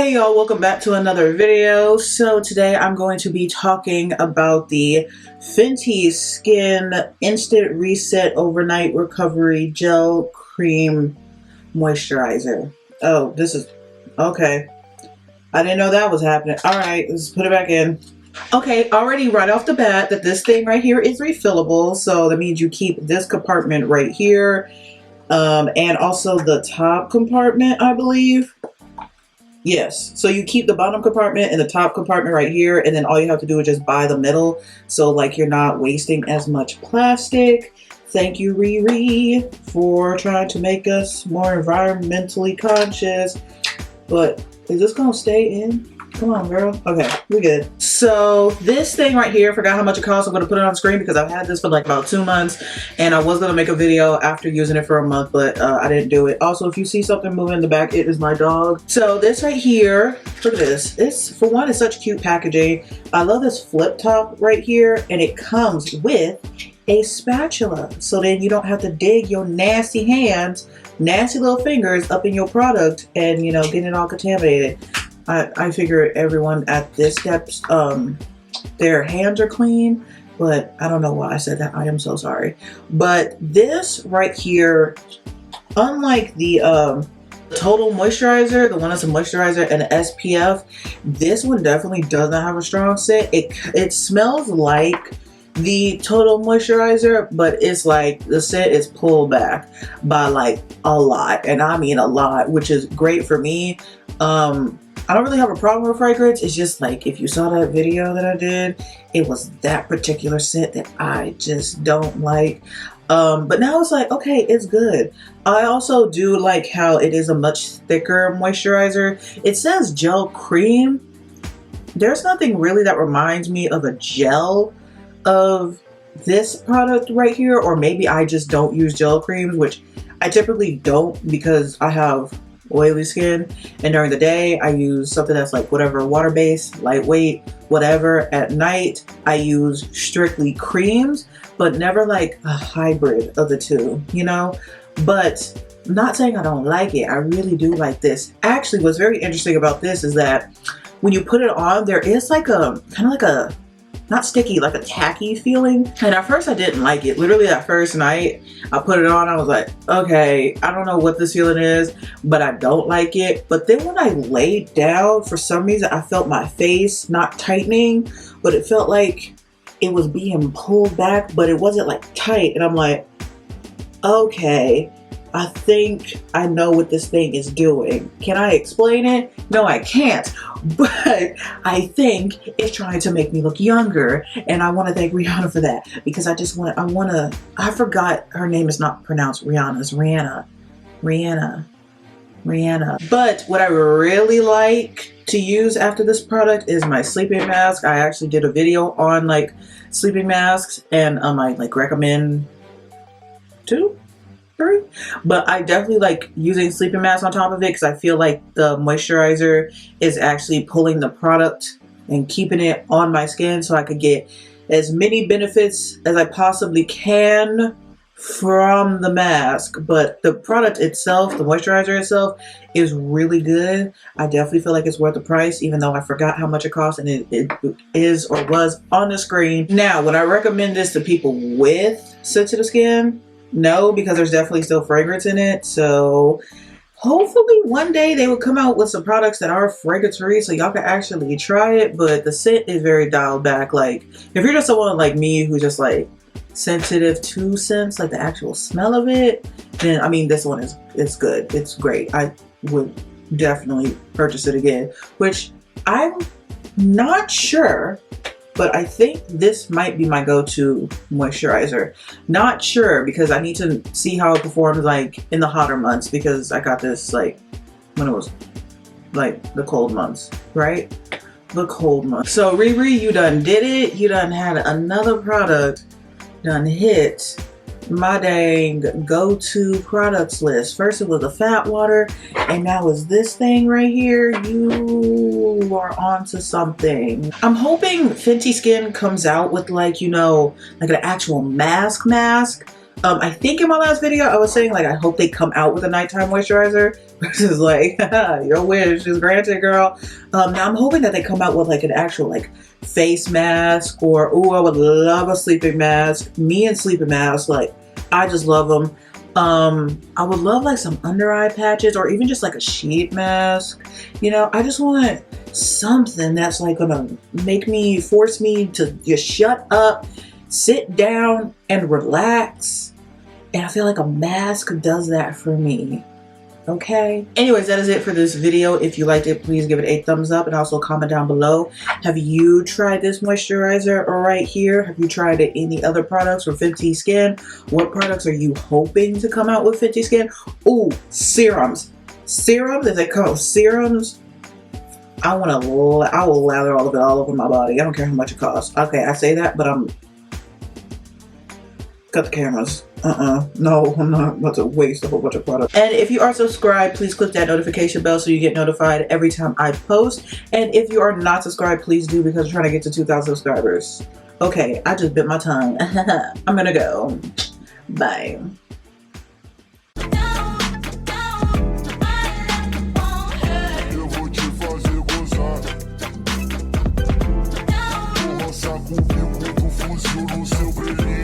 Hey y'all, welcome back to another video. So today I'm going to be talking about the Fenty Skin Instant Reset Overnight Recovery Gel Cream Moisturizer. Oh, this is okay. I didn't know that was happening. Alright, let's put it back in. Okay, already right off the bat that this thing right here is refillable. So that means you keep this compartment right here. And also the top compartment, I believe. Yes, so you keep the bottom compartment and the top compartment right here, and then all you have to do is just buy the middle, so like you're not wasting as much plastic. Thank you, Riri, for trying to make us more environmentally conscious. But is this gonna stay in? Come on, girl. Okay, we're good. So this thing right here, forgot how much it costs. I'm gonna put it on the screen because I've had this for like about 2 months, and I was gonna make a video after using it for a month, but I didn't do it. Also, if you see something moving in the back, it is my dog. So this right here, look at this. It's, for one, it's such cute packaging. I love this flip top right here, and it comes with a spatula, so then you don't have to dig your nasty hands, nasty little fingers up in your product and, you know, get it all contaminated. I figure everyone at this steps, their hands are clean, but I don't know why I said that. I am so sorry. But this right here, unlike the Total Moisturizer, the one that's a moisturizer and an SPF, this one definitely does not have a strong scent. It smells like the Total Moisturizer, but it's like the scent is pulled back by like a lot, and I mean a lot, which is great for me. I don't really have a problem with fragrance. It's just like, if you saw that video that I did, it was that particular scent that I just don't like. But now it's like, okay, it's good. I also do like how it is a much thicker moisturizer. It says gel cream. There's nothing really that reminds me of a gel of this product right here, or maybe I just don't use gel creams, which I typically don't because I have oily skin, and during the day I use something that's like whatever, water-based, lightweight, whatever. At night I use strictly creams, but never like a hybrid of the two, you know. But I'm not saying I don't like it. I really do like this. Actually, what's very interesting about this is that when you put it on, there is like a kind of like a, not sticky, like a tacky feeling. And at first I didn't like it. Literally that first night I put it on, I was like, okay, I don't know what this feeling is, but I don't like it. But then when I laid down, for some reason I felt my face not tightening, but it felt like it was being pulled back, but it wasn't like tight. And I'm like, okay, I think I know what this thing is doing. Can I explain it? No, I can't. But I think it's trying to make me look younger. And I want to thank Rihanna for that. Because I just want to, I forgot her name is not pronounced Rihanna. It's Rihanna. But what I really like to use after this product is my sleeping mask. I actually did a video on like sleeping masks, and I like recommend 2, 3, but I definitely like using sleeping mask on top of it because I feel like the moisturizer is actually pulling the product and keeping it on my skin, so I could get as many benefits as I possibly can from the mask. But the product itself, the moisturizer itself, is really good. I definitely feel like it's worth the price, even though I forgot how much it costs, and it is or was on the screen. Now, would I recommend this to people with sensitive skin? No, because there's definitely still fragrance in it. So hopefully one day they will come out with some products that are fragrance free so y'all can actually try it. But the scent is very dialed back. Like, if you're just someone like me who's just like sensitive to scents, like the actual smell of it, then I mean, this one is good. It's great. I would definitely purchase it again, which I'm not sure, but I think this might be my go-to moisturizer. Not sure, because I need to see how it performs like in the hotter months, because I got this like when it was like the cold months, right? The cold months. So Riri, you done did it. You done had another product done hit my dang go-to products list. First it was the fat water, and now is this thing right here. You are onto something. I'm hoping Fenty Skin comes out with like, you know, like an actual mask, I think in my last video I was saying like I hope they come out with a nighttime moisturizer, versus like your wish is granted, girl. Now I'm hoping that they come out with like an actual like face mask, or I would love a sleeping mask. Me and sleeping masks, like I just love them. I would love like some under eye patches, or even just like a sheet mask. You know, I just want something that's like gonna force me to just shut up, sit down and relax. And I feel like a mask does that for me. Okay. Anyways, that is it for this video. If you liked it, please give it a thumbs up, and also comment down below. Have you tried this moisturizer right here? Have you tried any other products from Fenty Skin? What products are you hoping to come out with Fenty Skin? Ooh, serums. Serums, if they come out with serums, I will lather all of it all over my body. I don't care how much it costs. Okay, I say that, but cut the cameras. No, I'm not about to waste a whole bunch of product. And if you are subscribed, please click that notification bell so you get notified every time I post. And if you are not subscribed, please do, because I'm trying to get to 2,000 subscribers. Okay, I just bit my tongue. I'm gonna go. Bye. Comigo, tu fuzil no seu brilhinho.